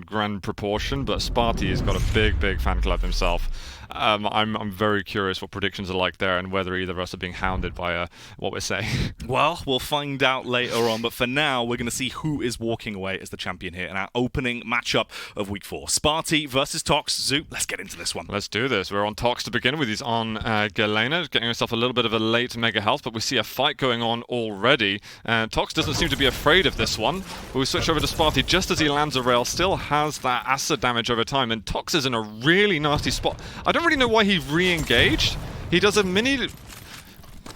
grand proportion, but spart1e has got a big fan club himself. I'm very curious what predictions are like there and whether either of us are being hounded by what we're saying. Well, we'll find out later on, but for now, we're going to see who is walking away as the champion here in our opening matchup of Week 4. spart1e versus Tox. Zoo, let's get into this one. Let's do this. We're on Tox to begin with. He's on Galena, getting himself a little bit of a late mega health, but we see a fight going on already. Tox doesn't seem to be afraid of this one, but we switch over to spart1e just as he lands a rail, still has that acid damage over time, and Tox is in a really nasty spot. I don't really know why he re-engaged. He does a mini...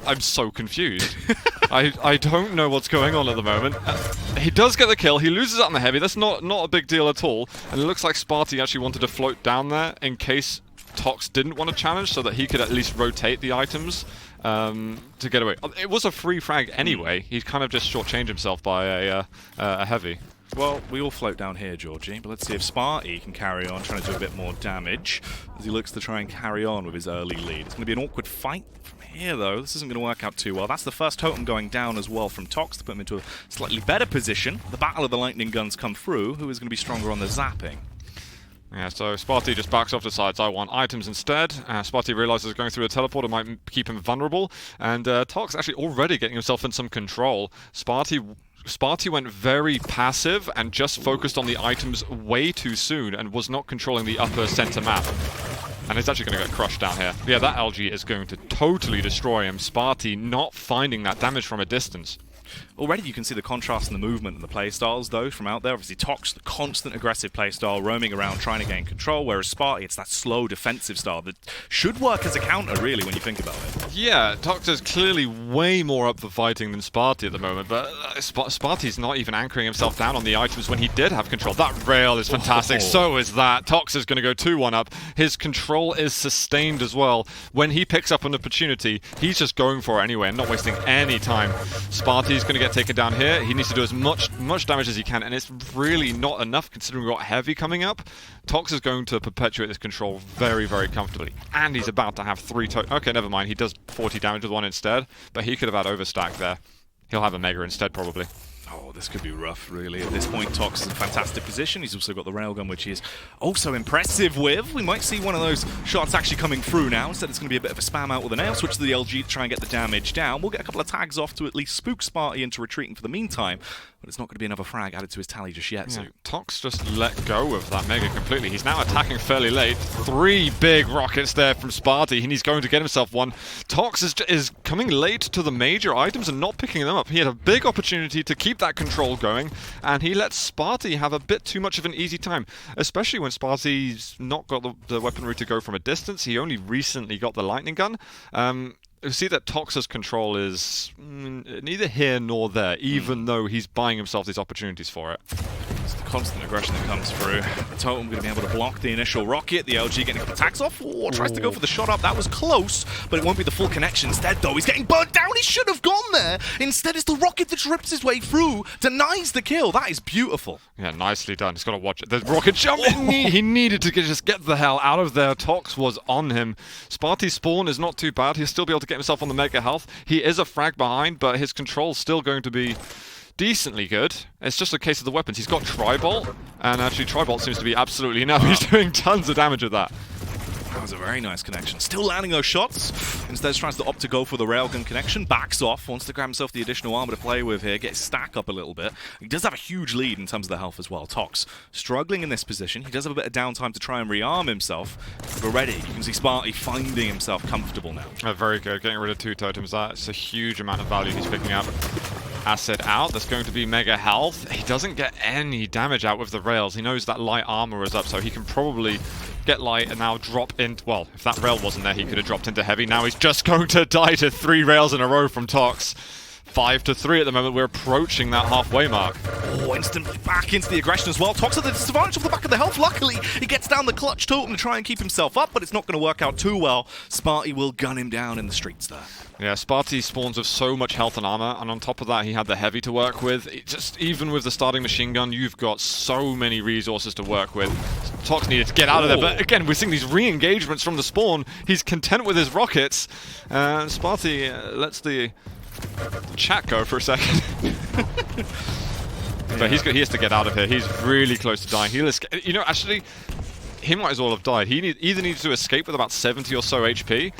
I'm so confused. I don't know what's going on at the moment. He does get the kill. He loses out on the heavy. That's not a big deal at all. And it looks like spart1e actually wanted to float down there in case Tox didn't want to challenge, so that he could at least rotate the items to get away. It was a free frag anyway. He kind of just shortchanged himself by a heavy. Well, we all float down here, Georgie, but let's see if spart1e can carry on trying to do a bit more damage as he looks to try and carry on with his early lead. It's going to be an awkward fight from here, though. This isn't going to work out too well. That's the first totem going down as well from Tox to put him into a slightly better position. The battle of the lightning guns come through. Who is going to be stronger on the zapping? Yeah, so spart1e just backs off, decides I want items instead. spart1e realizes going through a teleporter might keep him vulnerable, and Tox actually already getting himself in some control. spart1e went very passive and just focused on the items way too soon and was not controlling the upper center map. And he's actually going to get crushed down here. Yeah, that algae is going to totally destroy him. spart1e not finding that damage from a distance. Already you can see the contrast in the movement and the playstyles, though, from out there. Obviously, Tox, the constant aggressive playstyle, roaming around trying to gain control, whereas spart1e, it's that slow defensive style that should work as a counter, really, when you think about it. Yeah, Tox is clearly way more up for fighting than spart1e at the moment, but spart1e's not even anchoring himself down on the items when he did have control. That rail is fantastic, so is that. Tox is going to go 2-1 up. His control is sustained as well. When he picks up an opportunity, he's just going for it anyway and not wasting any time. spart1e's going to get taken down here. He needs to do as much damage as he can, and it's really not enough considering we've got heavy coming up. Tox is going to perpetuate this control very comfortably, and he's about to have 3 okay, never mind, he does 40 damage with 1 instead, but he could have had overstack there. He'll have a mega instead probably. Oh, this could be rough, really. At this point, Tox is in a fantastic position. He's also got the railgun, which he is also impressive with. We might see one of those shots actually coming through now. Instead, it's going to be a bit of a spam out with an nail. Switch to the LG to try and get the damage down. We'll get a couple of tags off to at least spook spart1e into retreating for the meantime. But it's not going to be another frag added to his tally just yet. Yeah, Tox just let go of that mega completely. He's now attacking fairly late. 3 big rockets there from spart1e, and he's going to get himself one. Tox is coming late to the major items and not picking them up. He had a big opportunity to keep that control going, and he lets spart1e have a bit too much of an easy time, especially when spart1e's not got the weaponry to go from a distance. He only recently got the lightning gun. You see that Tox's control is neither here nor there, even though he's buying himself these opportunities for it. It's the constant aggression that comes through. The totem going to be able to block the initial rocket. The LG getting a couple attacks off. Oh, tries to go for the shot up. That was close, but it won't be the full connection. Instead, though, he's getting burnt down. He should have gone there. Instead, it's the rocket that rips his way through, denies the kill. That is beautiful. Yeah, nicely done. He's got to watch it. The rocket jump. He needed to just get the hell out of there. Tox was on him. spart1e's spawn is not too bad. He'll still be able to get himself on the mega health. He is a frag behind, but his control's still going to be decently good. It's just a case of the weapons. He's got Tribolt, and actually Tribolt seems to be absolutely enough. He's doing tons of damage with that. That was a very nice connection. Still landing those shots. Instead, tries to opt to go for the railgun connection. Backs off. Wants to grab himself the additional armor to play with here. Get his stack up a little bit. He does have a huge lead in terms of the health as well. Tox struggling in this position. He does have a bit of downtime to try and rearm himself. But already, you can see spart1e finding himself comfortable now. Very good. Getting rid of 2 totems. That's a huge amount of value he's picking up. Acid out. That's going to be mega health. He doesn't get any damage out with the rails. He knows that light armor is up, so he can probably get light and now drop into... Well, if that rail wasn't there, he could have dropped into heavy. Now he's just going to die to 3 rails in a row from Tox. 5-3 at the moment. We're approaching that halfway mark. Oh, instantly back into the aggression as well. Tox at the disadvantage of the back of the health. Luckily, he gets down the clutch totem to try and keep himself up, but it's not going to work out too well. spart1e will gun him down in the streets there. Yeah, spart1e spawns with so much health and armor, and on top of that, he had the heavy to work with. Even with the starting machine gun, you've got so many resources to work with. Tox needed to get out of there, but again, we're seeing these re-engagements from the spawn. He's content with his rockets, and spart1e lets the chat go for a second. But he has to get out of here. He's really close to dying. You know, actually, he might as well have died. He either needs to escape with about 70 or so HP.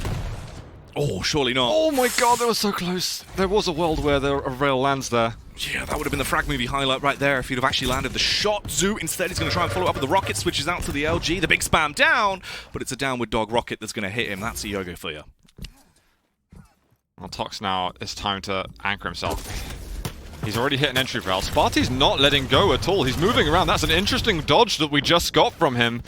Oh, surely not. Oh my god, that was so close. There was a world where a rail lands there. Yeah, that would have been the frag movie highlight right there if he'd have actually landed the shot. Zoot instead he's going to try and follow up with the rocket, switches out to the LG. The big spam down, but it's a downward dog rocket that's going to hit him. That's a yoga for you. Well, Tox now, it's time to anchor himself. He's already hit an entry rail. spart1e's not letting go at all. He's moving around. That's an interesting dodge that we just got from him.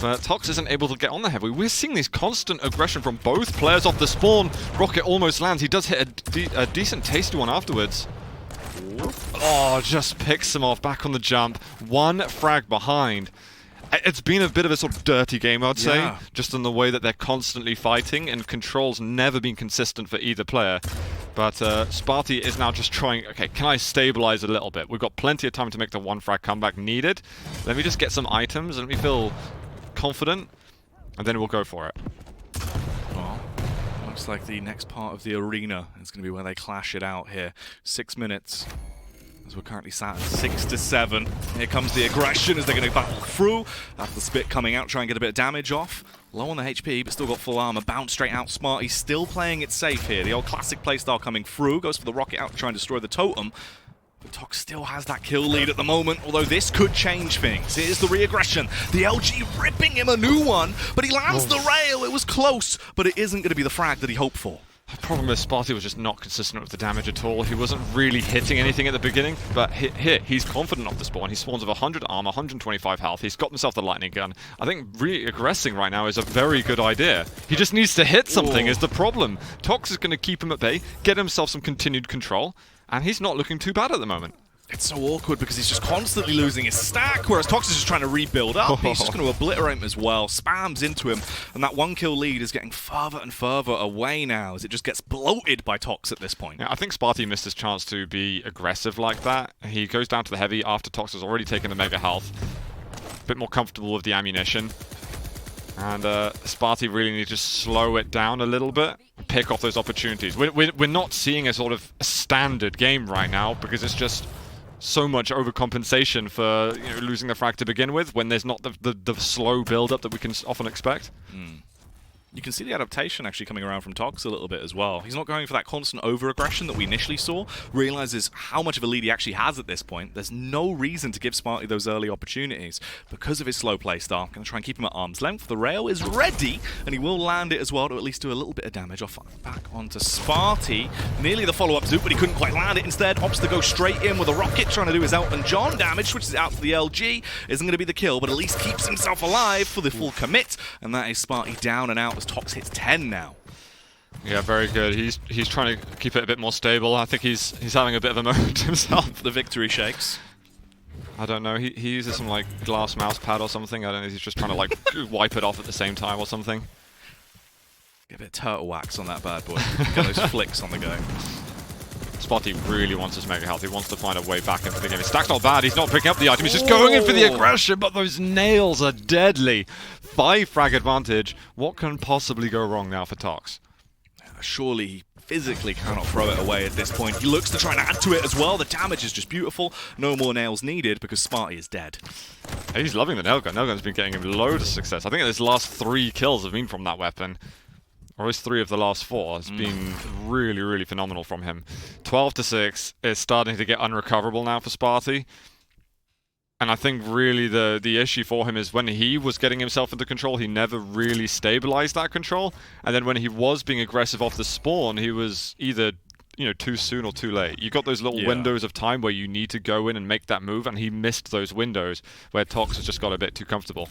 But Tox isn't able to get on the heavy. We're seeing this constant aggression from both players off the spawn. Rocket almost lands. He does hit a decent tasty one afterwards. Oh, just picks him off back on the jump. One frag behind. It's been a bit of a sort of dirty game, I'd say, just in the way that they're constantly fighting, and control's never been consistent for either player. But spart1e is now just trying, okay, can I stabilize a little bit? We've got plenty of time to make the one frag comeback needed. Let me just get some items, let me feel confident, and then we'll go for it. Well, looks like the next part of the arena is going to be where they clash it out here. 6 minutes. As we're currently sat at 6-7. Here comes the aggression as they're going to battle through. That's the spit coming out, try and get a bit of damage off. Low on the HP, but still got full armor. Bounce straight out. spart1e still playing it safe here. The old classic playstyle coming through. Goes for the rocket out to try and destroy the totem. But Tox still has that kill lead at the moment, although this could change things. Here's the re-aggression. The LG ripping him a new one, but he lands the rail. It was close, but it isn't going to be the frag that he hoped for. The problem is spart1e was just not consistent with the damage at all. He wasn't really hitting anything at the beginning, but here, he's confident off the spawn. He spawns with 100 armor, 125 health. He's got himself the lightning gun. I think re-aggressing right now is a very good idea. He just needs to hit something is the problem. Tox is going to keep him at bay, get himself some continued control, and he's not looking too bad at the moment. It's so awkward because he's just constantly losing his stack, whereas Tox is just trying to rebuild up. He's just going to obliterate him as well, spams into him, and that one kill lead is getting further and further away now as it just gets bloated by Tox at this point. Yeah, I think spart1e missed his chance to be aggressive like that. He goes down to the heavy after Tox has already taken the mega health. A bit more comfortable with the ammunition. And spart1e really need to slow it down a little bit, pick off those opportunities. We're not seeing a sort of standard game right now because it's just so much overcompensation for losing the frag to begin with when there's not the slow build-up that we can often expect. You can see the adaptation actually coming around from Tox a little bit as well. He's not going for that constant over-aggression that we initially saw. Realizes how much of a lead he actually has at this point. There's no reason to give spart1e those early opportunities because of his slow play style. Going to try and keep him at arm's length. The rail is ready, and he will land it as well to at least do a little bit of damage off back onto spart1e. Nearly the follow-up zoop, but he couldn't quite land it. Instead, opts to go straight in with a rocket, trying to do his Elton John damage. Switches it out to the LG. Isn't going to be the kill, but at least keeps himself alive for the full commit. And that is spart1e down and out as Tox hits 10 now. Yeah, very good. He's trying to keep it a bit more stable. I think he's having a bit of a moment himself. The victory shakes. I don't know. He uses some like glass mouse pad or something. I don't know. He's just trying to like wipe it off at the same time or something. Get a bit of turtle wax on that bad boy. Get those flicks on the go. spart1e really wants his mega health. He wants to find a way back into the game. His stack's not bad. He's not picking up the item. He's just going in for the aggression, but those nails are deadly. 5 frag advantage. What can possibly go wrong now for Tox? Surely he physically cannot throw it away at this point. He looks to try and add to it as well. The damage is just beautiful. No more nails needed because spart1e is dead. He's loving the nail gun. Nail gun's been getting him loads of success. I think his last 3 kills have been from that weapon. Or at least 3 of the last 4. It's been really, really phenomenal from him. 12-6 is starting to get unrecoverable now for spart1e. And I think really the issue for him is when he was getting himself into control, he never really stabilized that control. And then when he was being aggressive off the spawn, he was either too soon or too late. You got those little windows of time where you need to go in and make that move, and he missed those windows where Tox has just got a bit too comfortable.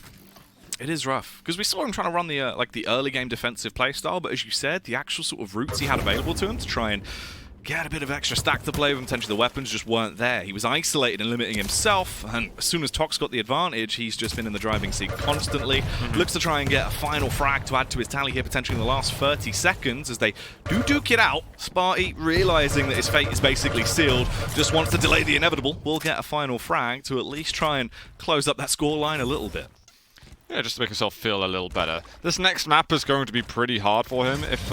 It is rough, because we saw him trying to run the the early game defensive playstyle, but as you said, the actual sort of routes he had available to him to try and get a bit of extra stack to play with, potentially the weapons just weren't there. He was isolated and limiting himself, and as soon as Tox got the advantage, he's just been in the driving seat constantly. Looks to try and get a final frag to add to his tally here, potentially in the last 30 seconds, as they do duke it out. spart1e, realizing that his fate is basically sealed, just wants to delay the inevitable. Will get a final frag to at least try and close up that scoreline a little bit. Yeah, just to make himself feel a little better. This next map is going to be pretty hard for him. If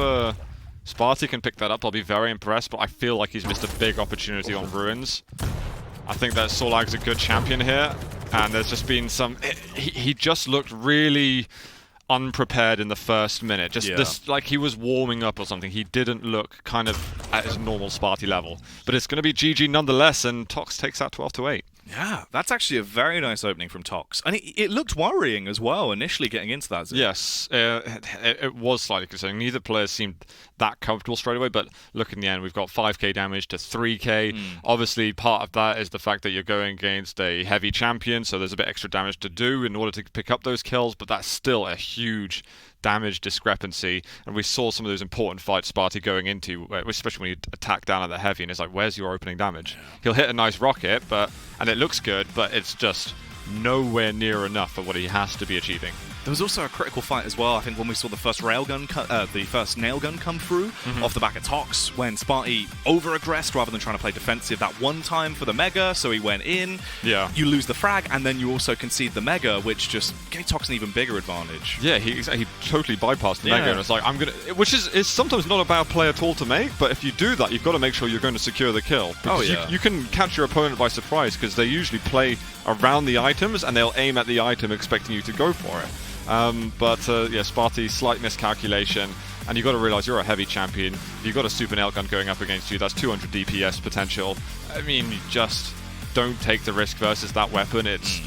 spart1e can pick that up, I'll be very impressed, but I feel like he's missed a big opportunity on Ruins. I think that Solag's a good champion here, and there's just been some... He just looked really unprepared in the first minute. Just like he was warming up or something. He didn't look kind of at his normal Sparty level. But it's going to be GG nonetheless, and Tox takes that 12-8. Yeah, that's actually a very nice opening from Tox. And it looked worrying as well, initially getting into that zone. Yes, it was slightly concerning. Neither player seemed that comfortable straight away, but look, in the end, we've got 5k damage to 3k. Obviously, part of that is the fact that you're going against a heavy champion, so there's a bit extra damage to do in order to pick up those kills, but that's still a huge damage discrepancy, and we saw some of those important fights Sparty going into, especially when you attack down at the heavy, and it's like, where's your opening damage? He'll hit a nice rocket, and it looks good, but it's just nowhere near enough for what he has to be achieving. There was also a critical fight as well, I think, when we saw the first the first nail gun come through off the back of Tox, when Spart1e over-aggressed rather than trying to play defensive that one time for the Mega, so he went in. Yeah. You lose the frag, and then you also concede the Mega, which just gave Tox an even bigger advantage. Yeah, he totally bypassed the Mega, and it's like, which is sometimes not a bad play at all to make, but if you do that, you've got to make sure you're going to secure the kill. Because you can catch your opponent by surprise, because they usually play around the items, and they'll aim at the item expecting you to go for it. Sparty, slight miscalculation, and you've got to realise you're a heavy champion. You've got a super nail gun going up against you. That's 200 DPS potential. I mean, you just don't take the risk versus that weapon. It's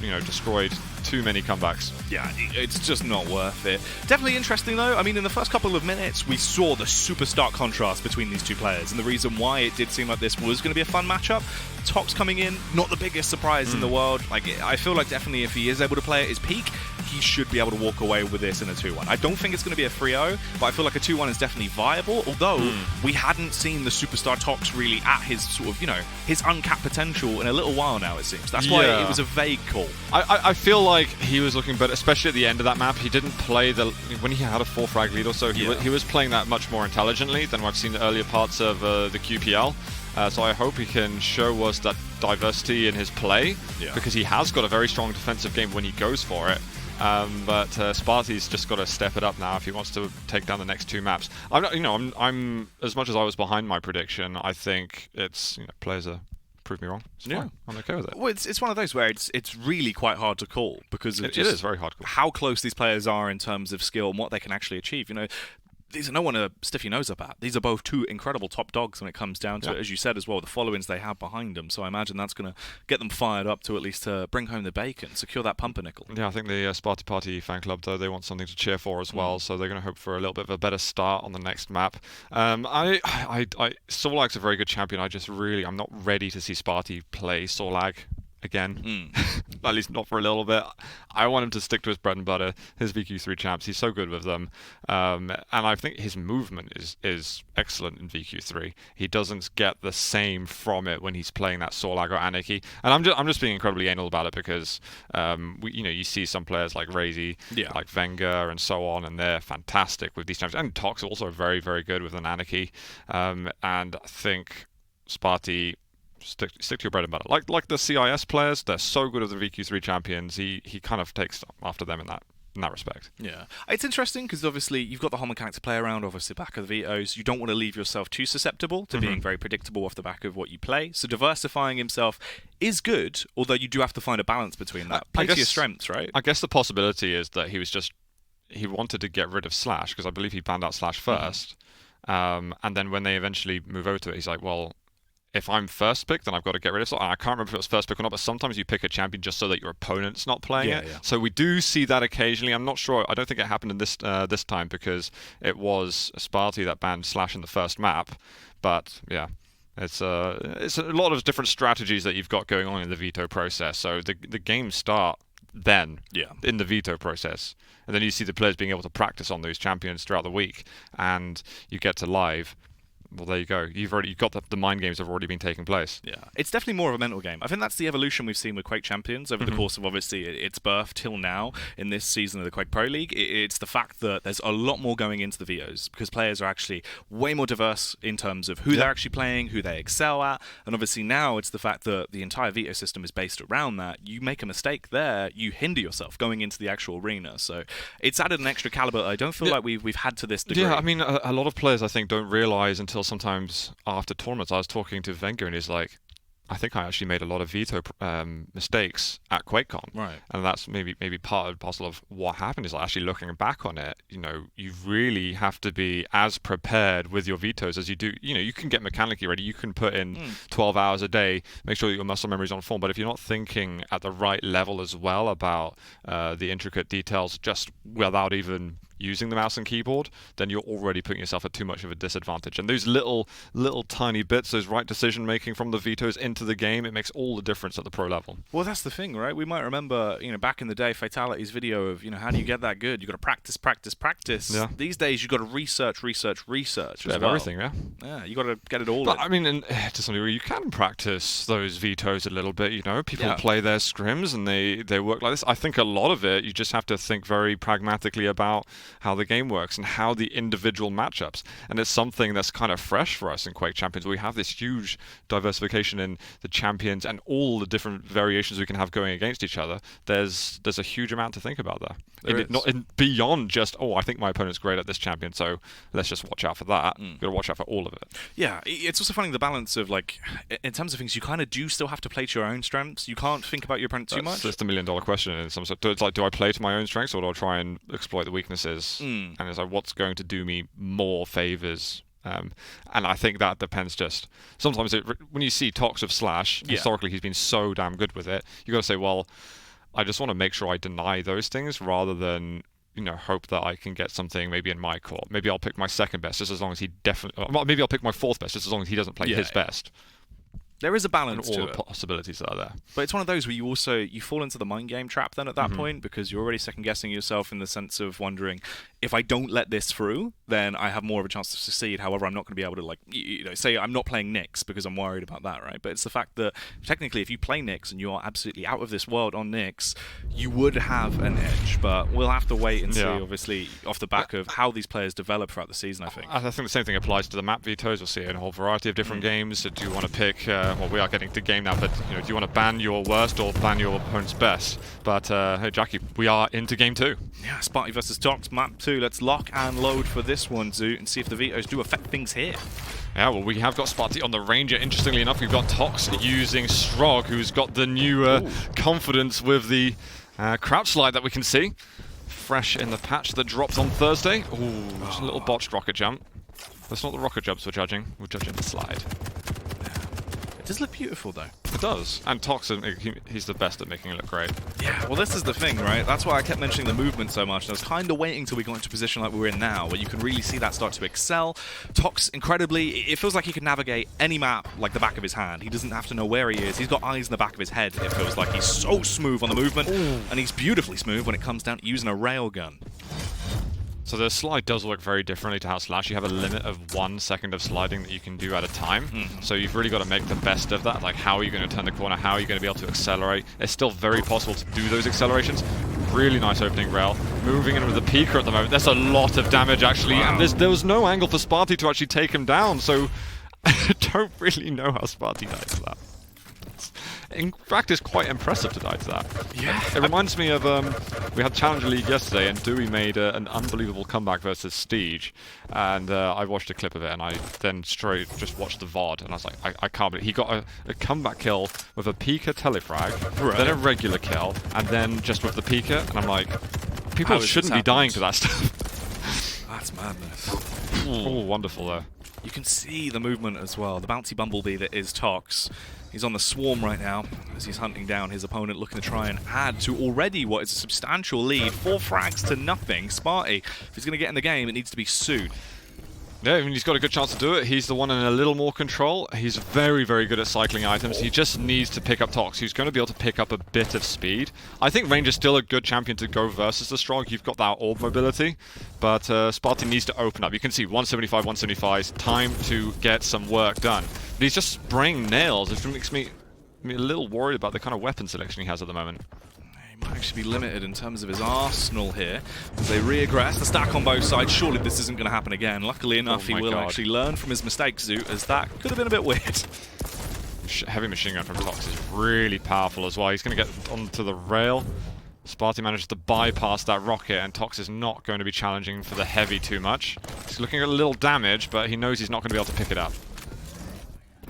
destroyed too many comebacks. Yeah, it's just not worth it. Definitely interesting though. I mean, in the first couple of minutes, we saw the super stark contrast between these two players, and the reason why it did seem like this was going to be a fun matchup. Tox coming in, not the biggest surprise in the world. Like, I feel like definitely if he is able to play at his peak, he should be able to walk away with this in a 2-1. I don't think it's going to be a 3-0, but I feel like a 2-1 is definitely viable, although we hadn't seen the superstar Tox really at his sort of, his uncapped potential in a little while now, it seems. That's why it was a vague call. I feel like he was looking better, especially at the end of that map. He didn't play when he had a 4 frag lead or so, he was playing that much more intelligently than I've seen the earlier parts of the QPL. So I hope he can show us that diversity in his play, because he has got a very strong defensive game when he goes for it. But Sparty's just got to step it up now if he wants to take down the next 2 maps. I'm as much as I was behind my prediction, I think it's players are prove me wrong. It's fine. I'm okay with it. Well, it's one of those where it's really quite hard to call because of it is very hard to call. How close these players are in terms of skill and what they can actually achieve. These are no one to stiff your nose up at. These are both 2 incredible top dogs when it comes down to it, as you said as well, the followings they have behind them. So I imagine that's going to get them fired up to at least bring home the bacon, secure that pumpernickel. Yeah, I think the Sparty Party fan club, though, they want something to cheer for as well, so they're going to hope for a little bit of a better start on the next map. Solag's a very good champion. I'm not ready to see Sparty play Solag again. At least not for a little bit. I want him to stick to his bread and butter, his VQ3 champs. He's so good with them. And I think his movement is excellent in VQ3. He doesn't get the same from it when he's playing that Solag or Anarchy. And I'm just being incredibly anal about it because you see some players like Razy, like Wenger and so on, and they're fantastic with these champs. And Tox also very, very good with an Anarchy. And I think Sparty, stick to your bread and butter. Like the CIS players, they're so good at the VQ3 champions. He kind of takes after them in that respect. Yeah, it's interesting because obviously you've got the whole mechanic to play around. Obviously, back of the vetoes, you don't want to leave yourself too susceptible to being very predictable off the back of what you play. So diversifying himself is good, although you do have to find a balance between that. Play to your strengths, right? I guess the possibility is that he wanted to get rid of Slash because I believe he banned out Slash first, and then when they eventually move over to it, he's like, well, if I'm first pick, then I've got to get rid of it. I can't remember if it was first pick or not, but sometimes you pick a champion just so that your opponent's not playing it. Yeah. So we do see that occasionally. I'm not sure. I don't think it happened in this time because it was Sparty that banned Slash in the first map. But yeah, it's a lot of different strategies that you've got going on in the veto process. So the games start then in the veto process, and then you see the players being able to practice on those champions throughout the week, and you get to live. Well, there you go. You've got the mind games have already been taking place. Yeah, it's definitely more of a mental game. I think that's the evolution we've seen with Quake Champions over the course of obviously its birth till now in this season of the Quake Pro League. It's the fact that there's a lot more going into the VOs because players are actually way more diverse in terms of who they're actually playing, who they excel at, and obviously now it's the fact that the entire veto system is based around that. You make a mistake there, you hinder yourself going into the actual arena. So it's added an extra caliber. I don't feel like we've had to this degree. Yeah, I mean, a lot of players I think don't realise until sometimes after tournaments. I was talking to Wenger and he's like, I think I actually made a lot of veto mistakes at QuakeCon, Right. and that's maybe part and parcel of what happened. Is like actually looking back on it, you really have to be as prepared with your vetoes as you do. You can get mechanically ready. You can put in 12 hours a day, make sure that your muscle memory is on form. But if you're not thinking at the right level as well about the intricate details, just without even using the mouse and keyboard, then you're already putting yourself at too much of a disadvantage. And those little tiny bits, those right decision making from the vetoes into the game, it makes all the difference at the pro level. Well, that's the thing, right? We might remember, back in the day, Fatality's video of, how do you get that good? You got to practice. Yeah. These days, you got to research as well. Everything, yeah. Yeah, you got to get it all. But I mean, to some degree, you can practice those vetoes a little bit. People play their scrims and they work like this. I think a lot of it, you just have to think very pragmatically about how the game works and how the individual matchups. And it's something that's kind of fresh for us in Quake Champions. We have this huge diversification in the champions and all the different variations we can have going against each other. There's a huge amount to think about there. Beyond just, I think my opponent's great at this champion, so let's just watch out for that. Got to watch out for all of it. Yeah, it's also finding the balance of, like, in terms of things, you kind of do still have to play to your own strengths. You can't think about your opponent too much. That's the $1,000,000 question in some sort. It's like, do I play to my own strengths or do I try and exploit the weaknesses? And it's like, what's going to do me more favors? And I think that depends just... Sometimes when you see Tox of Slash, historically he's been so damn good with it, you got to say, well, I just want to make sure I deny those things rather than... hope that I can get something maybe in my court. Maybe I'll pick my second best just as long as he maybe I'll pick my fourth best just as long as he doesn't play his best. There is a balance and all to the possibilities that are there. But it's one of those where you fall into the mind game trap then at that point, because you're already second guessing yourself in the sense of wondering, if I don't let this through, then I have more of a chance to succeed. However, I'm not going to be able to, say I'm not playing Nyx because I'm worried about that, right? But it's the fact that technically if you play Nyx and you are absolutely out of this world on Nyx, you would have an edge. But we'll have to wait and see, obviously, off the back of how these players develop throughout the season, I think. I think the same thing applies to the map vetoes. We'll see it in a whole variety of different games. Do you want to pick, we are getting to game now, but do you want to ban your worst or ban your opponent's best? But hey, Jackie, we are into game 2. Yeah, spart1e versus Tox, map 2. Let's lock and load for this one, Zoot, and see if the vetoes do affect things here. Yeah, well, we have got spart1e on the Ranger. Interestingly enough, we've got Tox using Strog, who's got the new confidence with the crouch slide that we can see. Fresh in the patch that dropped on Thursday. Ooh, just a little botched rocket jump. That's not the rocket jumps we're judging the slide. It does look beautiful, though. It does. And Tox, he's the best at making it look great. Yeah, well, this is the thing, right? That's why I kept mentioning the movement so much. And I was kind of waiting till we got into a position like we're in now, where you can really see that start to excel. Tox, incredibly, it feels like he can navigate any map like the back of his hand. He doesn't have to know where he is. He's got eyes in the back of his head. It feels like he's so smooth on the movement. Ooh. And he's beautifully smooth when it comes down to using a railgun. So the slide does work very differently to how Slash. You have a limit of 1 second of sliding that you can do at a time. So you've really got to make the best of that. Like, how are you going to turn the corner? How are you going to be able to accelerate? It's still very possible to do those accelerations. Really nice opening rail. Moving in with the Peeker at the moment. That's a lot of damage, actually. Wow. And there was no angle for spart1e to actually take him down. So I don't really know how spart1e died to that. In fact, it's quite impressive to die to that. Yeah. It reminds me of, we had Challenger League yesterday, and Dewey made an unbelievable comeback versus Steege, and I watched a clip of it, and I then straight just watched the VOD, and I was like, I can't believe he got a comeback kill with a Pika telefrag, then a regular kill, and then just with the Pika, and I'm like, people shouldn't be dying to that stuff. That's madness. Oh, wonderful though. You can see the movement as well. The bouncy bumblebee that is Tox. He's on the swarm right now as he's hunting down his opponent, looking to try and add to already what is a substantial lead. 4 frags to nothing. spart1e, if he's going to get in the game, it needs to be soon. Yeah, I mean, he's got a good chance to do it. He's the one in a little more control. He's very, very good at cycling items. He just needs to pick up Tox. He's going to be able to pick up a bit of speed. I think Ranger's still a good champion to go versus the Strong. You've got that orb mobility, but spart1e needs to open up. You can see 175, 175. Time to get some work done. But he's just spraying nails, which makes me a little worried about the kind of weapon selection he has at the moment. Might actually be limited in terms of his arsenal here as they re-aggress. The stack on both sides. Surely this isn't going to happen again. Luckily enough, he will actually learn from his mistakes, Zoot, as that could have been a bit weird. Heavy machine gun from Tox is really powerful as well. He's going to get onto the rail. spart1e manages to bypass that rocket, and Tox is not going to be challenging for the heavy too much. He's looking at a little damage, but he knows he's not going to be able to pick it up.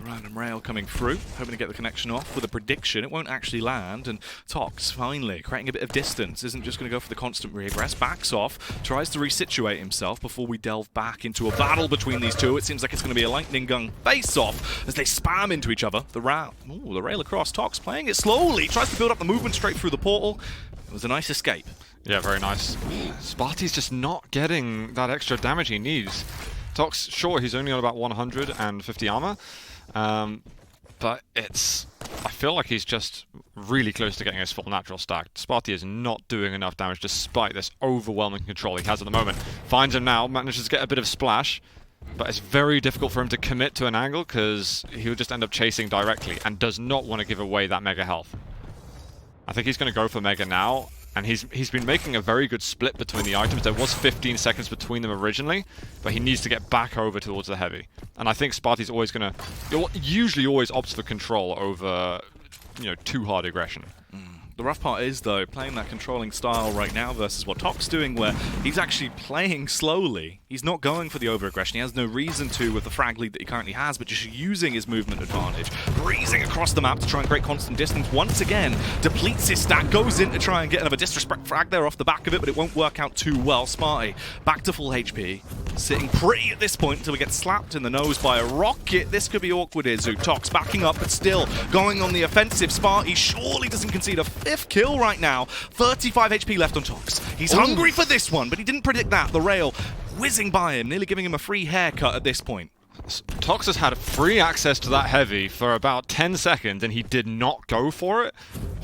Random rail coming through, hoping to get the connection off with a prediction. It won't actually land, and Tox finally creating a bit of distance. Isn't just going to go for the constant regress, backs off, tries to resituate himself before we delve back into a battle between these two. It seems like it's going to be a lightning gun face-off as they spam into each other. The rail across. Tox playing it slowly, tries to build up the movement straight through the portal. It was a nice escape. Yeah, very nice. spart1e's just not getting that extra damage he needs. Tox, sure, he's only on about 150 armor, but I feel like he's just really close to getting his full natural stack. spart1e is not doing enough damage despite this overwhelming control he has at the moment. Finds him now, manages to get a bit of splash, but it's very difficult for him to commit to an angle because he'll just end up chasing directly and does not want to give away that mega health. I think he's going to go for mega now. And he's been making a very good split between the items. There was 15 seconds between them originally, but he needs to get back over towards the heavy. And I think spart1e's always going to... usually always opts for control over, too hard aggression. The rough part is, though, playing that controlling style right now versus what Tox doing, where he's actually playing slowly. He's not going for the over-aggression. He has no reason to with the frag lead that he currently has, but just using his movement advantage. Breezing across the map to try and create constant distance. Once again, depletes his stack, goes in to try and get another disrespect frag there off the back of it, but it won't work out too well. spart1e, back to full HP. Sitting pretty at this point until we get slapped in the nose by a rocket. This could be awkward here, Zoo. Tox backing up, but still going on the offensive. spart1e surely doesn't concede a 5th kill right now. 35 HP left on Tox. He's hungry for this one, but he didn't predict that. The rail whizzing by him, nearly giving him a free haircut at this point. Tox has had free access to that heavy for about 10 seconds, and he did not go for it.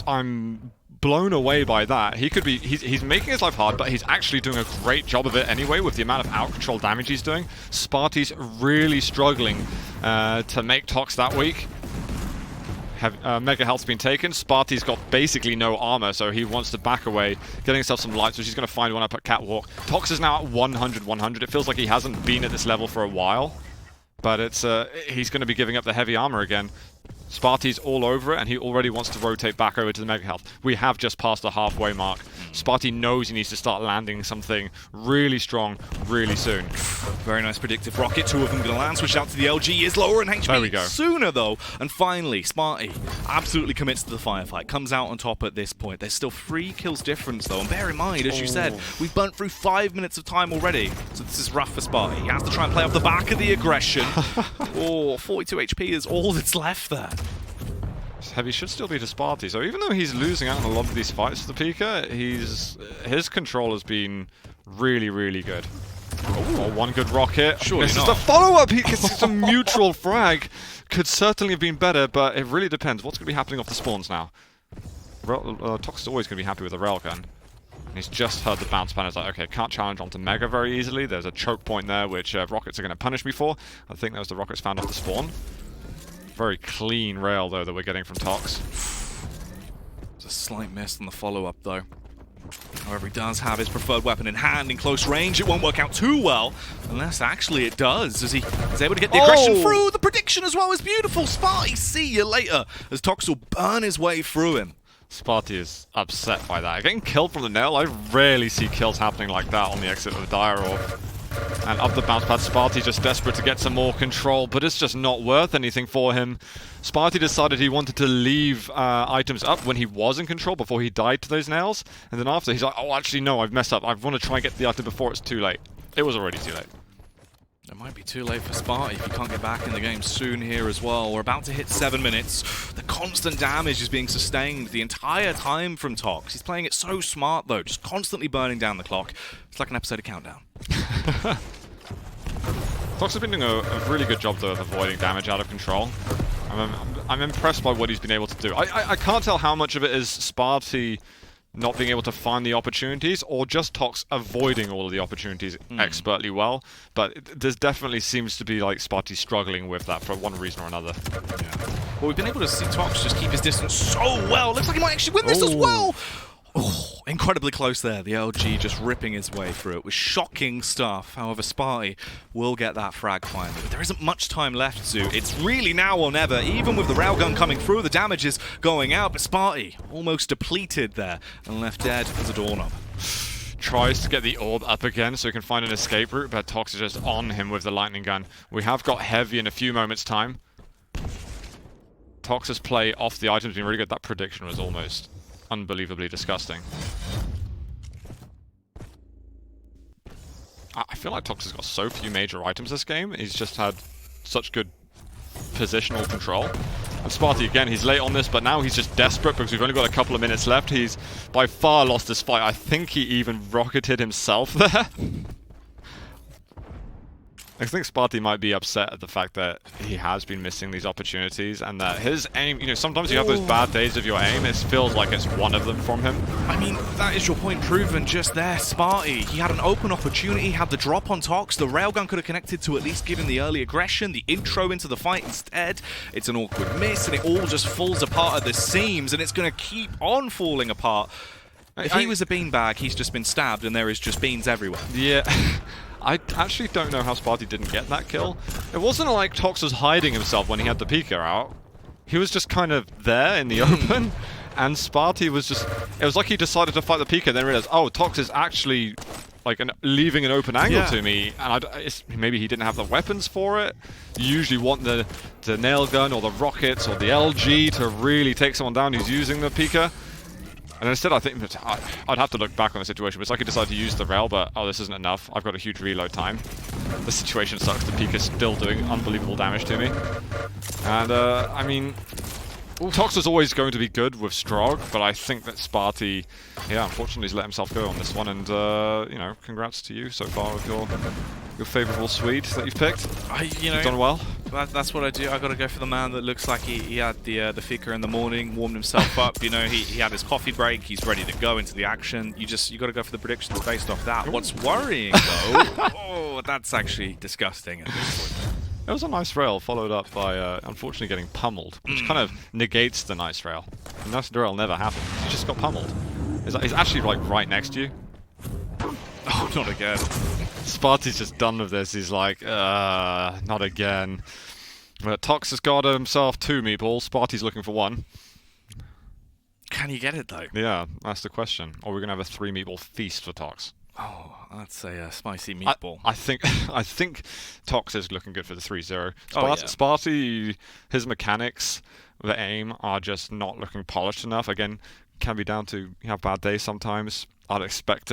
I'm blown away by that. He's making his life hard, but he's actually doing a great job of it anyway with the amount of out-control damage he's doing. spart1e's really struggling to make Tox that weak. Mega health's been taken. spart1e's got basically no armor, so he wants to back away, getting himself some lights, which he's going to find one up at Catwalk. Tox is now at 100. It feels like he hasn't been at this level for a while, but he's going to be giving up the heavy armor again. spart1e's all over it, and he already wants to rotate back over to the mega health. We have just passed the halfway mark. spart1e knows he needs to start landing something really strong really soon. Very nice predictive rocket. 2 of them going to land. Switch out to the LG. Is lower in HP there we go. Sooner, though. And finally, spart1e absolutely commits to the firefight. Comes out on top at this point. There's still 3 kills difference, though. And bear in mind, as you said, we've burnt through 5 minutes of time already. So this is rough for spart1e. He has to try and play off the back of the aggression. 42 HP is all that's left there. Heavy should still be to spart1e, so even though he's losing out on a lot of these fights to the Pika, his control has been really, really good. Oh, one good rocket. Surely this not. is the follow-up. It's a mutual frag. Could certainly have been better, but it really depends. What's going to be happening off the spawns now? Tox is always going to be happy with the railgun. And he's just heard the bounce pan. It's like, okay, can't challenge onto Mega very easily. There's a choke point there, which rockets are going to punish me for. I think that was the rockets found off the spawn. Very clean rail, though, that we're getting from Tox. There's a slight miss on the follow-up, though. However, he does have his preferred weapon in hand in close range. It won't work out too well, unless actually it does, as he is able to get the aggression through. The prediction as well is beautiful. spart1e, see you later, as Tox will burn his way through him. spart1e is upset by that. Getting killed from the nail, I rarely see kills happening like that on the exit of the Dire Orb. And up the bounce pad, spart1e just desperate to get some more control, but it's just not worth anything for him. spart1e decided he wanted to leave items up when he was in control before he died to those nails, and then after he's like, oh, actually no, I've messed up. I want to try and get the item before it's too late. It was already too late. It might be too late for spart1e if he can't get back in the game soon here as well. We're about to hit 7 minutes. The constant damage is being sustained the entire time from Tox. He's playing it so smart, though, just constantly burning down the clock. It's like an episode of Countdown. Tox has been doing a really good job, though, of avoiding damage out of control. I'm impressed by what he's been able to do. I can't tell how much of it is spart1e not being able to find the opportunities, or just Tox avoiding all of the opportunities expertly well. But there definitely seems to be like spart1e struggling with that for one reason or another. Yeah. Well, we've been able to see Tox just keep his distance so well. Looks like he might actually win this as well. Oh, incredibly close there. The LG just ripping his way through it with shocking stuff. However, spart1e will get that frag finally. But there isn't much time left, Zoo. It's really now or never. Even with the railgun coming through, the damage is going out. But spart1e almost depleted there and left dead as a doorknob. Tries to get the orb up again so he can find an escape route, but Tox is just on him with the lightning gun. We have got heavy in a few moments' time. Tox's play off the items has been really good. That prediction was almost unbelievably disgusting. I feel like Tox has got so few major items this game. He's just had such good positional control. And spart1e, again, he's late on this, but now he's just desperate because we've only got a couple of minutes left. He's by far lost this fight. I think he even rocketed himself there. I think spart1e might be upset at the fact that he has been missing these opportunities and that his aim, you know, sometimes you have those bad days of your aim. It feels like it's one of them from him. I mean, that is your point proven just there, spart1e. He had an open opportunity, had the drop on Tox, the railgun could have connected to at least give him the early aggression, the intro into the fight. Instead, it's an awkward miss and it all just falls apart at the seams and it's going to keep on falling apart. If he was a beanbag, he's just been stabbed and there is just beans everywhere. Yeah. I actually don't know how spart1e didn't get that kill. It wasn't like Tox was hiding himself when he had the Pika out. He was just kind of there in the open, and spart1e was just... It was like he decided to fight the Pika and then realized, oh, Tox is actually like leaving an open angle to me, and maybe he didn't have the weapons for it. You usually want the nail gun or the rockets or the LG to really take someone down who's using the Pika. And instead, I think I'd have to look back on the situation. But it's like he decided to use the rail, but oh, this isn't enough. I've got a huge reload time. The situation sucks. The Pika's still doing unbelievable damage to me. And I mean, Tox was always going to be good with Strog, but I think that spart1e, yeah, unfortunately, has let himself go on this one. And you know, congrats to you so far with your favourable Swede that you've picked. You've done well. That's what I do. I got to go for the man that looks like he had the fika in the morning, warmed himself up. You know, he had his coffee break. He's ready to go into the action. You got to go for the predictions based off that. What's worrying though? That's actually disgusting at this point. It was a nice rail, followed up by unfortunately getting pummeled, which kind of negates the nice rail. The nice rail never happened. He just got pummeled. He's actually like right next to you. Oh, not again. spart1e's just done with this. He's like, not again. But Tox has got himself 2 meatballs. spart1e's looking for 1. Can he get it though? Yeah, that's the question. Or we're gonna have a 3 meatball feast for Tox. Oh, that's a spicy meatball. I think Tox is looking good for the 3-0. Yeah. spart1e, his mechanics, the aim are just not looking polished enough. Again, can be down to you have bad days sometimes. I'd expect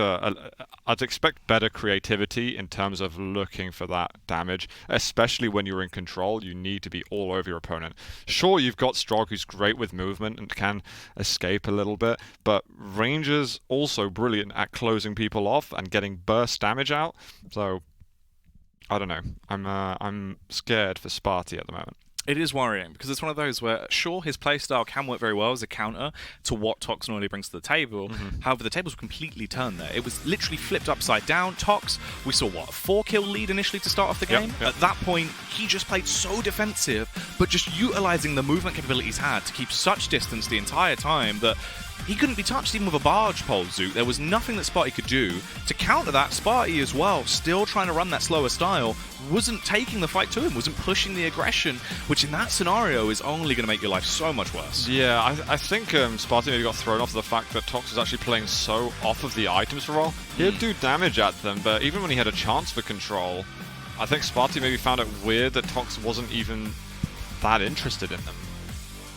better creativity in terms of looking for that damage, especially when you're in control. You need to be all over your opponent. Sure, you've got Strog, who's great with movement and can escape a little bit, but Ranger's also brilliant at closing people off and getting burst damage out. So I don't know. I'm scared for spart1e at the moment. It is worrying because it's one of those where, sure, his playstyle can work very well as a counter to what Tox normally brings to the table. However, the tables were completely turned there. It was literally flipped upside down. Tox, we saw, what, a 4-kill lead initially to start off the game? Yep. At that point, he just played so defensive, but just utilizing the movement capabilities he had to keep such distance the entire time that he couldn't be touched even with a barge pole, Zoot. There was nothing that spart1e could do to counter that. spart1e as well, still trying to run that slower style, wasn't taking the fight to him, wasn't pushing the aggression, which in that scenario is only going to make your life so much worse. Yeah, I think spart1e maybe got thrown off the fact that Tox was actually playing so off of the items for a while. He'd do damage at them, but even when he had a chance for control, I think spart1e maybe found it weird that Tox wasn't even that interested in them.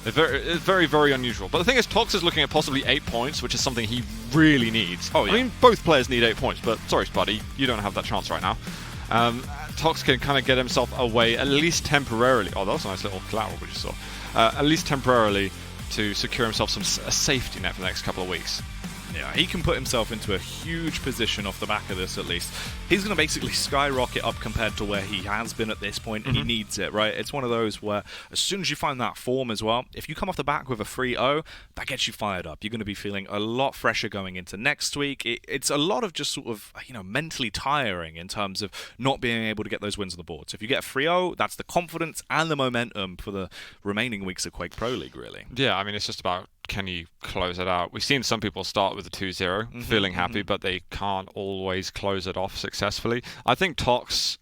It's very, very unusual. But the thing is, Tox is looking at possibly 8 points, which is something he really needs. Oh, yeah. I mean, both players need 8 points, but sorry, spart1e, you don't have that chance right now. Tox can kind of get himself away, at least temporarily. Oh, that was a nice little collateral we just saw. At least temporarily to secure himself a safety net for the next couple of weeks. Yeah, he can put himself into a huge position off the back of this, at least. He's going to basically skyrocket up compared to where he has been at this point, and he needs it, right? It's one of those where as soon as you find that form as well, if you come off the back with a 3-0, that gets you fired up. You're going to be feeling a lot fresher going into next week. It's a lot of just sort of, mentally tiring in terms of not being able to get those wins on the board. So if you get a 3-0, that's the confidence and the momentum for the remaining weeks of Quake Pro League, really. Yeah, I mean, it's just about, can you close it out? We've seen some people start with a 2-0, feeling happy, but they can't always close it off successfully. I think Tox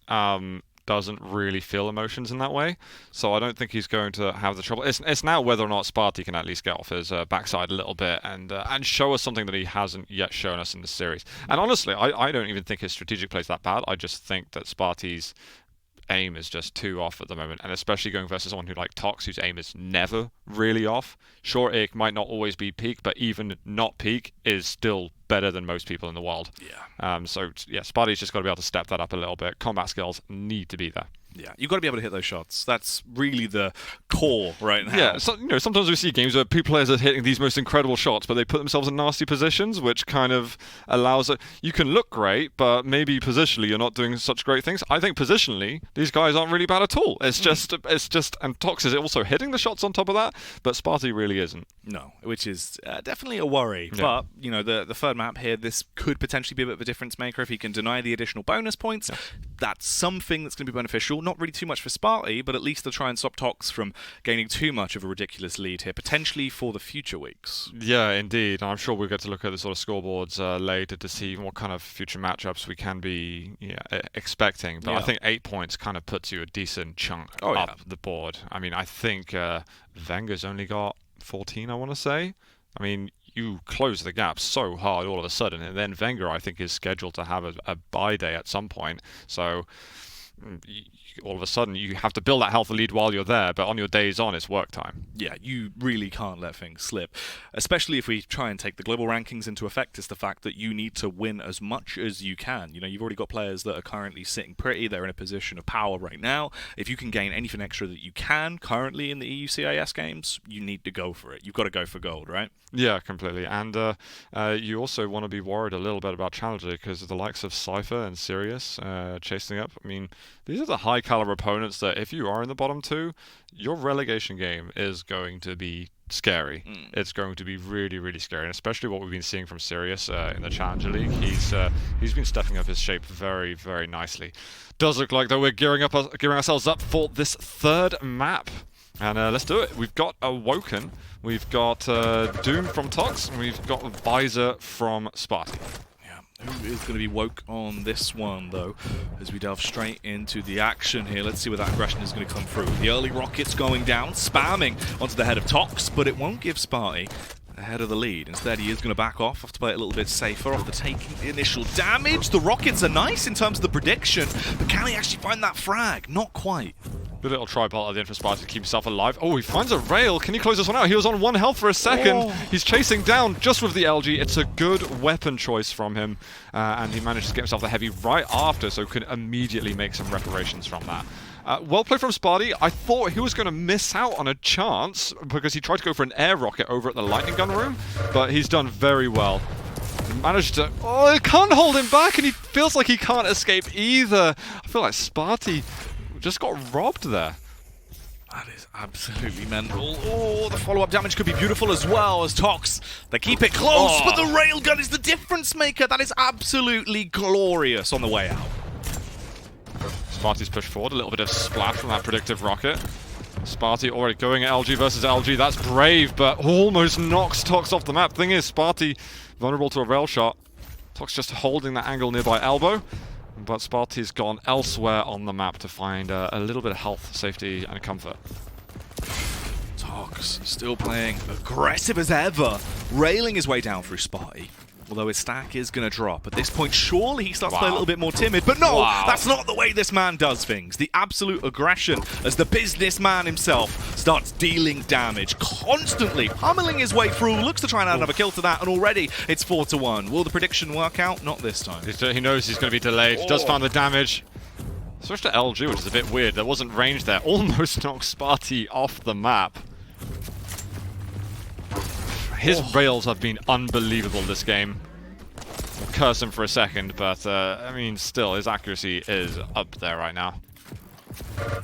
doesn't really feel emotions in that way, so I don't think he's going to have the trouble. It's now whether or not spart1e can at least get off his backside a little bit and show us something that he hasn't yet shown us in the series. And honestly, I don't even think his strategic play is that bad. I just think that spart1e's aim is just too off at the moment, and especially going versus someone who like Tox, whose aim is never really off. Sure, it might not always be peak, but even not peak is still better than most people in the world. Yeah. So yeah, spart1e's just got to be able to step that up a little bit. Combat skills need to be there. Yeah, you've got to be able to hit those shots. That's really the core right now. Yeah, so, sometimes we see games where players are hitting these most incredible shots, but they put themselves in nasty positions, which kind of allows you can look great, but maybe positionally you're not doing such great things. I think positionally these guys aren't really bad at all. It's just, and Tox is also hitting the shots on top of that, but spart1e really isn't. No, which is definitely a worry. Yeah. But the third map here, this could potentially be a bit of a difference maker if he can deny the additional bonus points. Yeah. That's something that's going to be beneficial. Not really too much for spart1e, but at least they'll try and stop Tox from gaining too much of a ridiculous lead here, potentially for the future weeks. Yeah, indeed. And I'm sure we'll get to look at the sort of scoreboards later to see what kind of future matchups we can be expecting. But I think 8 points kind of puts you a decent chunk up the board. I mean, I think Venger's only got 14, I want to say. I mean, you close the gap so hard all of a sudden, and then Wenger, I think, is scheduled to have a bye day at some point. So all of a sudden, you have to build that health lead while you're there, but on your days on, it's work time. Yeah, you really can't let things slip, especially if we try and take the global rankings into effect. It's the fact that you need to win as much as you can. You've already got players that are currently sitting pretty. They're in a position of power right now. If you can gain anything extra that you can currently in the EU CIS games, you need to go for it. You've got to go for gold, right? Yeah, completely. And you also want to be worried a little bit about Challenger because of the likes of Cypher and Sirius chasing up. I mean, these are the high-caliber opponents that if you are in the bottom two, your relegation game is going to be scary. It's going to be really, really scary, and especially what we've been seeing from Sirius in the Challenger League. He's been stepping up his shape very, very nicely. Does look like, though, we're gearing ourselves up for this third map. And let's do it. We've got Awoken, we've got Doom from Tox, and we've got Visor from spart1e. Who is going to be woke on this one, though, as we delve straight into the action here. Let's see where that aggression is going to come through. The early rockets going down, spamming onto the head of Tox, but it won't give spart1e ahead of the lead. Instead, he is going to back off, have to play it a little bit safer after taking the initial damage. The rockets are nice in terms of the prediction, but can he actually find that frag? Not quite. Good little tripod at the end for spart1e to keep himself alive. Oh, he finds a rail. Can he close this one out? He was on 1 health for a second. Oh. He's chasing down just with the LG. It's a good weapon choice from him. And he managed to get himself the heavy right after, so can immediately make some reparations from that. Well played from spart1e. I thought he was going to miss out on a chance because he tried to go for an air rocket over at the lightning gun room, but he's done very well. He managed to... Oh, it can't hold him back, and he feels like he can't escape either. I feel like spart1e just got robbed there. That is absolutely mental. Oh, the follow-up damage could be beautiful as well as Tox. They keep it close, but the railgun is the difference maker. That is absolutely glorious on the way out. spart1e's pushed forward, a little bit of splash from that predictive rocket. spart1e already going at LG versus LG. That's brave, but almost knocks Tox off the map. Thing is, spart1e vulnerable to a rail shot. Tox just holding that angle nearby elbow. But spart1e's gone elsewhere on the map to find a little bit of health, safety, and comfort. Tox still playing aggressive as ever, railing his way down through spart1e. Although his stack is going to drop. At this point, surely he starts to play a little bit more timid. But no, that's not the way this man does things. The absolute aggression as the businessman himself starts dealing damage, constantly pummeling his way through. Looks to try and add another kill to that, and already it's 4-1. Will the prediction work out? Not this time. He knows he's going to be delayed. He does find the damage. Switch to LG, which is a bit weird. There wasn't range there. Almost knocks spart1e off the map. His rails have been unbelievable this game. I'll curse him for a second, but I mean, still, his accuracy is up there right now. The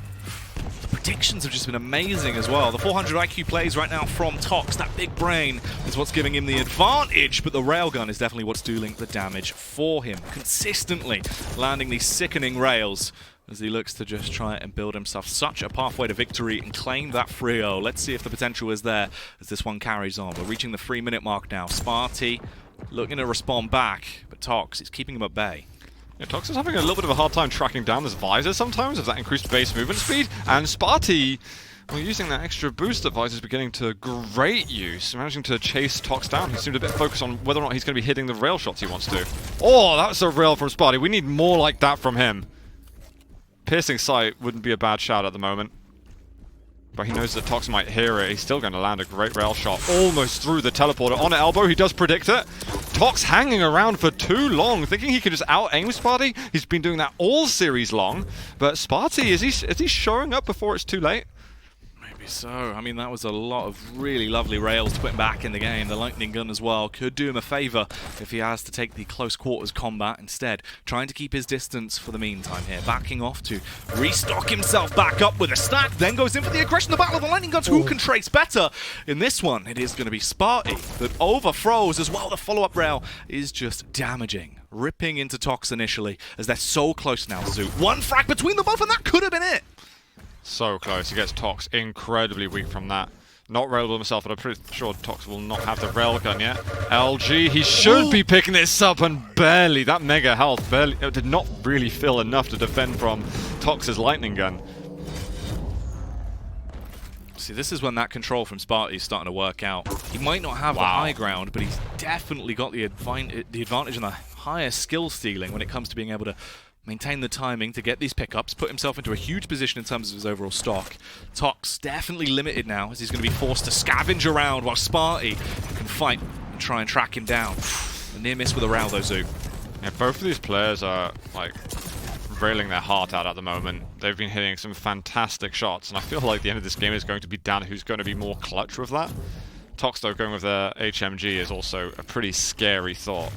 predictions have just been amazing as well. The 400 IQ plays right now from Tox. That big brain is what's giving him the advantage, but the railgun is definitely what's doing the damage for him. Consistently landing these sickening rails as he looks to just try and build himself such a pathway to victory and claim that 3-0. Let's see if the potential is there as this one carries on. We're reaching the 3-minute mark now. spart1e looking to respond back, but Tox is keeping him at bay. Yeah, Tox is having a little bit of a hard time tracking down this Visor sometimes with that increased base movement speed, and spart1e, well, using that extra boost that Visor's beginning to great use, managing to chase Tox down. He seemed a bit focused on whether or not he's going to be hitting the rail shots he wants to. Oh, that's a rail from spart1e. We need more like that from him. Piercing Sight wouldn't be a bad shout at the moment. But he knows that Tox might hear it. He's still going to land a great rail shot. Almost through the teleporter. On elbow, he does predict it. Tox hanging around for too long, thinking he could just out-aim Spart1e. He's been doing that all series long. But Spart1e, is he showing up before it's too late? So, I mean, that was a lot of really lovely rails to put him back in the game. The lightning gun as well could do him a favor if he has to take the close quarters combat instead. Trying to keep his distance for the meantime here. Backing off to restock himself back up with a stack. Then goes in for the aggression, the battle of the lightning guns. Who can trace better? In this one, it is going to be Spart1e that overthrows as well. The follow-up rail is just damaging. Ripping into Tox initially as they're so close now, Zoot. One frag between them both and that could have been it. So close. He gets Tox incredibly weak from that. Not railed himself, but I'm pretty sure Tox will not have the railgun yet. LG, he should be picking this up and barely. That mega health barely did not really feel enough to defend from Tox's lightning gun. See, this is when that control from Spart1e is starting to work out. He might not have the high ground, but he's definitely got the advantage and the higher skill stealing when it comes to being able to maintain the timing to get these pickups, put himself into a huge position in terms of his overall stock. Tox definitely limited now as he's going to be forced to scavenge around while Spart1e can fight and try and track him down. A near miss with a round though, Zoo. Yeah, both of these players are like railing their heart out at the moment. They've been hitting some fantastic shots, and I feel like the end of this game is going to be down to who's going to be more clutch with that. Tox, though, going with the HMG is also a pretty scary thought.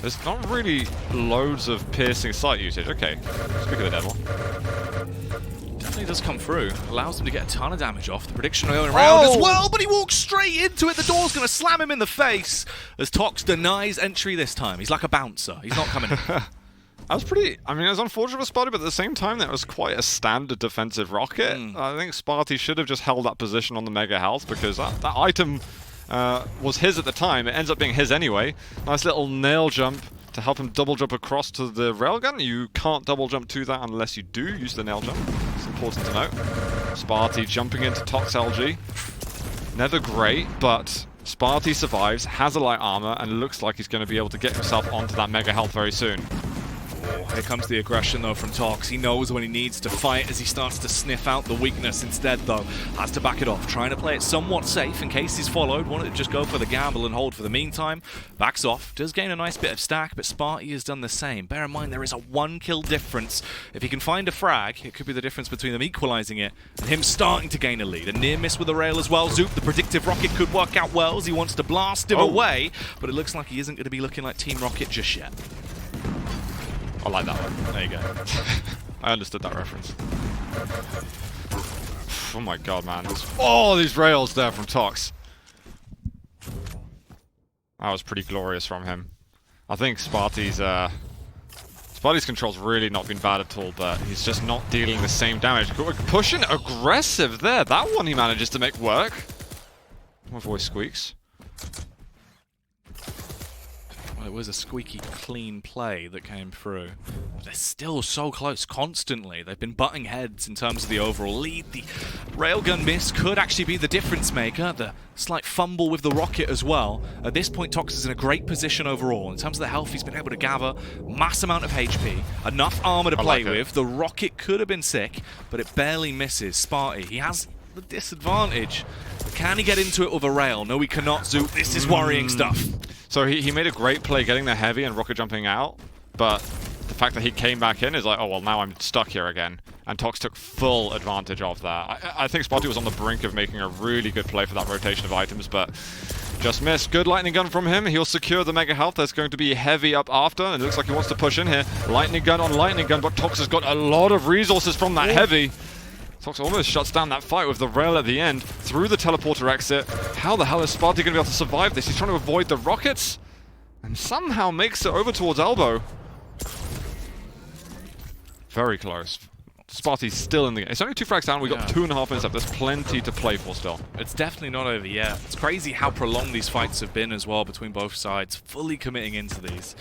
There's not really loads of piercing sight usage. Okay, speak of the devil. Definitely does come through. Allows him to get a ton of damage off. The prediction going around as well, but he walks straight into it. The door's going to slam him in the face as Tox denies entry this time. He's like a bouncer. He's not coming in. I was pretty... I mean, it was unfortunate for Spart1e, but at the same time, that was quite a standard defensive rocket. I think Spart1e should have just held that position on the Mega Health, because that item was his at the time. It ends up being his anyway. Nice little nail jump to help him double jump across to the railgun. You can't double jump to that unless you do use the nail jump. It's important to note. Spart1e jumping into Tox LG. Never great, but Spart1e survives, has a light armor, and looks like he's going to be able to get himself onto that Mega Health very soon. Here comes the aggression, though, from Tox. He knows when he needs to fight as he starts to sniff out the weakness. Instead, though, has to back it off. Trying to play it somewhat safe in case he's followed. Wanted to just go for the gamble and hold for the meantime. Backs off. Does gain a nice bit of stack, but Spart1e has done the same. Bear in mind, there is a 1-kill difference. If he can find a frag, it could be the difference between them equalizing it and him starting to gain a lead. A near miss with the rail as well. Zoop, the predictive rocket could work out well as he wants to blast him away, but it looks like he isn't going to be looking like Team Rocket just yet. I like that one. There you go. I understood that reference. Oh my god, man. Oh, these rails there from Tox. That was pretty glorious from him. I think Spart1e's control's really not been bad at all, but he's just not dealing the same damage. Pushing aggressive there. That one he manages to make work. My voice squeaks. It was a squeaky clean play that came through. But they're still so close constantly. They've been butting heads in terms of the overall lead. The railgun miss could actually be the difference maker. The slight fumble with the rocket as well. At this point, Tox is in a great position overall. In terms of the health, he's been able to gather mass amount of HP, enough armor to play with. The rocket could have been sick, but it barely misses Spart1e. He has the disadvantage. Can he get into it with a rail? No, he cannot, Zoot. This is worrying stuff. So he made a great play getting the heavy and rocket jumping out, but the fact that he came back in is like, oh, well, now I'm stuck here again. And Tox took full advantage of that. I think Spart1e was on the brink of making a really good play for that rotation of items, but just missed. Good lightning gun from him. He'll secure the Mega Health. There's going to be heavy up after, and it looks like he wants to push in here. Lightning gun on lightning gun, but Tox has got a lot of resources from that heavy. Tox almost shuts down that fight with the rail at the end, through the teleporter exit. How the hell is Spart1e going to be able to survive this? He's trying to avoid the rockets, and somehow makes it over towards elbow. Very close. Spart1e's still in the game. It's only 2 frags down. We've got 2.5 minutes left. There's plenty to play for still. It's definitely not over yet. It's crazy how prolonged these fights have been as well between both sides, fully committing into these.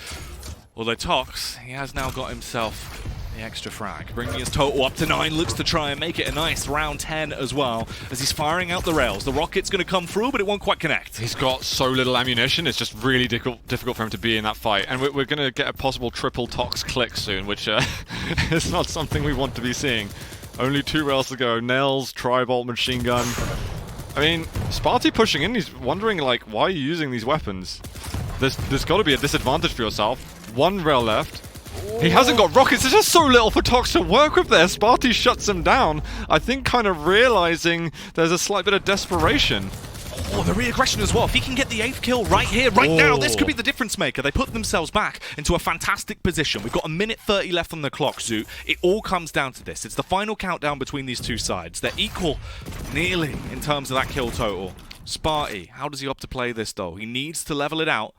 Although Tox, he has now got himself The extra frag, bringing his total up to 9, looks to try and make it a nice round 10 as well, as he's firing out the rails. The rocket's going to come through, but it won't quite connect. He's got so little ammunition, it's just really difficult for him to be in that fight. And we're going to get a possible triple Tox click soon, which is not something we want to be seeing. Only 2 rails to go. Nails, Tri-Bolt, Machine Gun. I mean, spart1e pushing in, he's wondering, like, why are you using these weapons? There's got to be a disadvantage for yourself. 1 rail left. He hasn't got rockets. There's just so little for Tox to work with there. spart1e shuts him down. I think kind of realizing there's a slight bit of desperation. Oh, the re-aggression as well. If he can get the 8th kill right here, right now, this could be the difference maker. They put themselves back into a fantastic position. We've got 1:30 left on the clock, Zoo. It all comes down to this. It's the final countdown between these two sides. They're equal, nearly, in terms of that kill total. spart1e, how does he opt to play this, though? He needs to level it out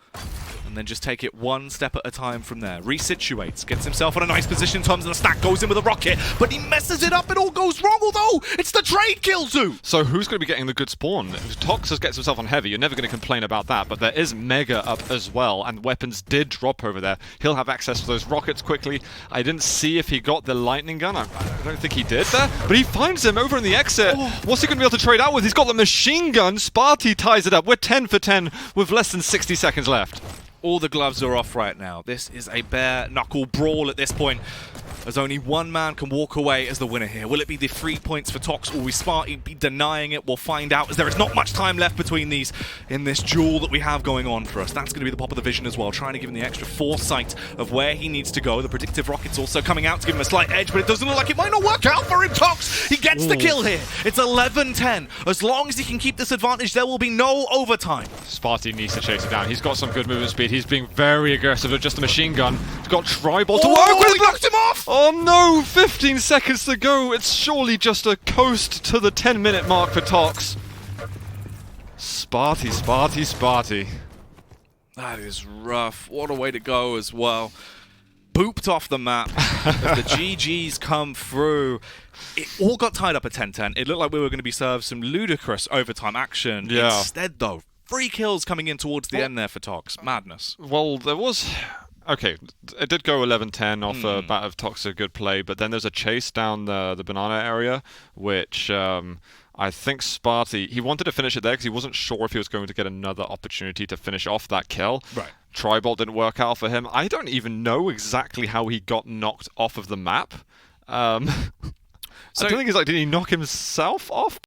and then just take it one step at a time from there. Resituates, gets himself in a nice position in terms of the stack, goes in with a rocket, but he messes it up, it all goes wrong, although it's the trade kill, Zoo! So who's going to be getting the good spawn? If Tox just gets himself on heavy, you're never going to complain about that, but there is Mega up as well, and weapons did drop over there. He'll have access to those rockets quickly. I didn't see if he got the lightning gun. I don't think he did there, but he finds him over in the exit. What's he going to be able to trade out with? He's got the machine gun. spart1e ties it up. We're 10 for 10 with less than 60 seconds left. All the gloves are off right now. This is a bare-knuckle brawl at this point, as only one man can walk away as the winner here. Will it be the 3 points for Tox, or will spart1e be denying it? We'll find out, as there is not much time left between these in this duel that we have going on for us. That's going to be the pop of the vision as well, trying to give him the extra foresight of where he needs to go. The predictive rocket's also coming out to give him a slight edge, but it doesn't look like it might not work out for him. Tox, he gets the kill here. It's 11-10. As long as he can keep this advantage, there will be no overtime. spart1e needs to chase it down. He's got some good movement speed. He's being very aggressive with just a machine gun. He's got Tri-Bolt to work with. He knocked him off! Oh no! 15 seconds to go. It's surely just a coast to the 10-minute mark for Tox. spart1e, spart1e, spart1e. That is rough. What a way to go as well. Booped off the map as the GGs come through. It all got tied up at 10-10. It looked like we were going to be served some ludicrous overtime action. Yeah. Instead, though, 3 kills coming in towards the end there for Tox. Madness. Well, there was... Okay, it did go 11-10 off a bat of Tox, a good play, but then there's a chase down the banana area, which I think spart1e, he wanted to finish it there because he wasn't sure if he was going to get another opportunity to finish off that kill. Right. Tri-Bolt didn't work out for him. I don't even know exactly how he got knocked off of the map. I don't think he's like, did he knock himself off?